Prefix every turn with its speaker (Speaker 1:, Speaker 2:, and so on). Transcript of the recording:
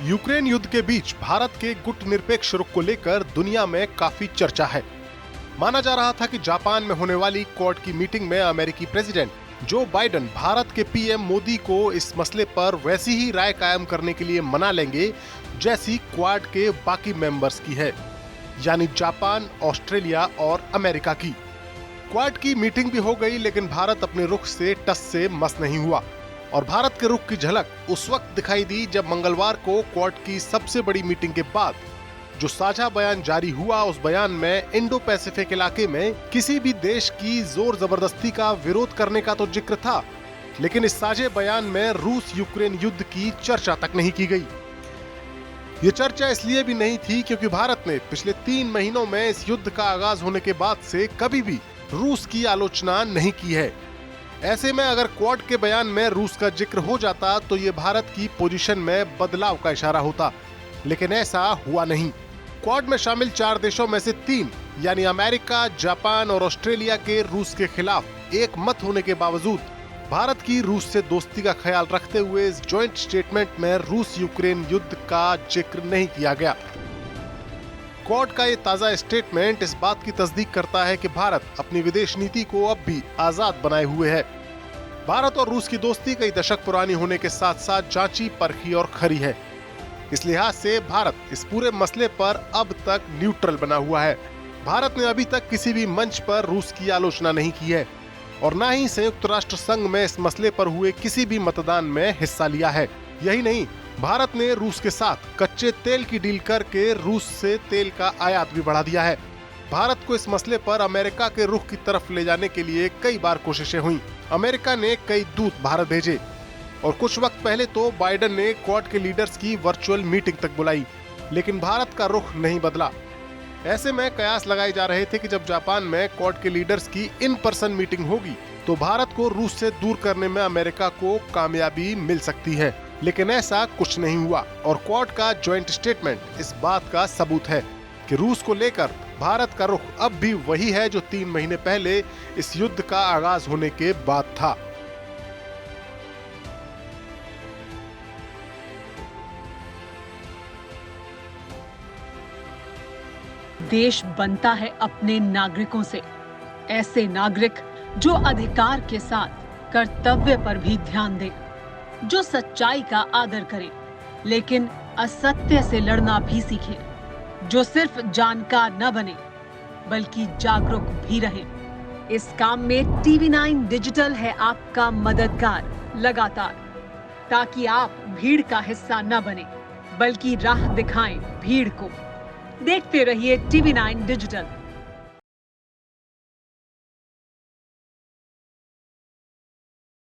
Speaker 1: Ukraine युद्ध के बीच भारत के गुटनिरपेक्ष रुख को लेकर दुनिया में काफी चर्चा है। माना जा रहा था कि जापान में होने वाली क्वाड की मीटिंग में अमेरिकी प्रेसिडेंट जो बाइडेन भारत के पीएम मोदी को इस मसले पर वैसी ही राय कायम करने के लिए मना लेंगे जैसी क्वाड के बाकी मेंबर्स की है, यानी जापान, ऑस्ट्रेलिया और अमेरिका की। क्वाड की मीटिंग भी हो गई, लेकिन भारत अपने रुख से टस से मस नहीं हुआ और भारत के रुख की झलक उस वक्त दिखाई दी जब मंगलवार को क्वाड की सबसे बड़ी मीटिंग के बाद जो साझा बयान जारी हुआ, उस बयान में इंडो पैसिफिक इलाके में किसी भी देश की जोर जबरदस्ती का विरोध करने का तो जिक्र था, लेकिन इस साझे बयान में रूस यूक्रेन युद्ध की चर्चा तक नहीं की गई। ये चर्चा इसलिए भी नहीं थी क्योंकि भारत ने पिछले 3 महीनों में इस युद्ध का आगाज होने के बाद से कभी भी रूस की आलोचना नहीं की है। ऐसे में अगर क्वाड के बयान में रूस का जिक्र हो जाता तो ये भारत की पोजीशन में बदलाव का इशारा होता, लेकिन ऐसा हुआ नहीं। क्वाड में शामिल 4 देशों में से 3 यानी अमेरिका, जापान और ऑस्ट्रेलिया के रूस के खिलाफ एक मत होने के बावजूद भारत की रूस से दोस्ती का ख्याल रखते हुए इस जॉइंट स्टेटमेंट में रूस यूक्रेन युद्ध का जिक्र नहीं किया गया। क्वाड का ये ताजा स्टेटमेंट इस बात की तस्दीक करता है कि भारत अपनी विदेश नीति को अब भी आजाद बनाए हुए है। भारत और रूस की दोस्ती कई दशक पुरानी होने के साथ साथ जांची, परखी और खरी है। इस लिहाज से भारत इस पूरे मसले पर अब तक न्यूट्रल बना हुआ है। भारत ने अभी तक किसी भी मंच पर रूस की आलोचना नहीं की है और न ही संयुक्त राष्ट्र संघ में इस मसले पर हुए किसी भी मतदान में हिस्सा लिया है। यही नहीं, भारत ने रूस के साथ कच्चे तेल की डील करके रूस से तेल का आयात भी बढ़ा दिया है। भारत को इस मसले पर अमेरिका के रुख की तरफ ले जाने के लिए कई बार कोशिशें हुई। अमेरिका ने कई दूत भारत भेजे और कुछ वक्त पहले तो बाइडेन ने क्वाड के लीडर्स की वर्चुअल मीटिंग तक बुलाई, लेकिन भारत का रुख नहीं बदला। ऐसे में कयास लगाए जा रहे थे कि जब जापान में क्वाड के लीडर्स की इन पर्सन मीटिंग होगी तो भारत को रूस से दूर करने में अमेरिका को कामयाबी मिल सकती है, लेकिन ऐसा कुछ नहीं हुआ और क्वाड का जॉइंट स्टेटमेंट इस बात का सबूत है कि रूस को लेकर भारत का रुख अब भी वही है जो 3 महीने पहले इस युद्ध का आगाज होने के बाद था।
Speaker 2: देश बनता है अपने नागरिकों से, ऐसे नागरिक जो अधिकार के साथ कर्तव्य पर भी ध्यान दें, जो सच्चाई का आदर करें लेकिन असत्य से लड़ना भी सीखें, जो सिर्फ जानकार न बने बल्कि जागरूक भी रहें। इस काम में TV9 डिजिटल है आपका मददगार लगातार, ताकि आप भीड़ का हिस्सा न बने बल्कि राह दिखाएं भीड़ को। देखते रहिए TV9 डिजिटल।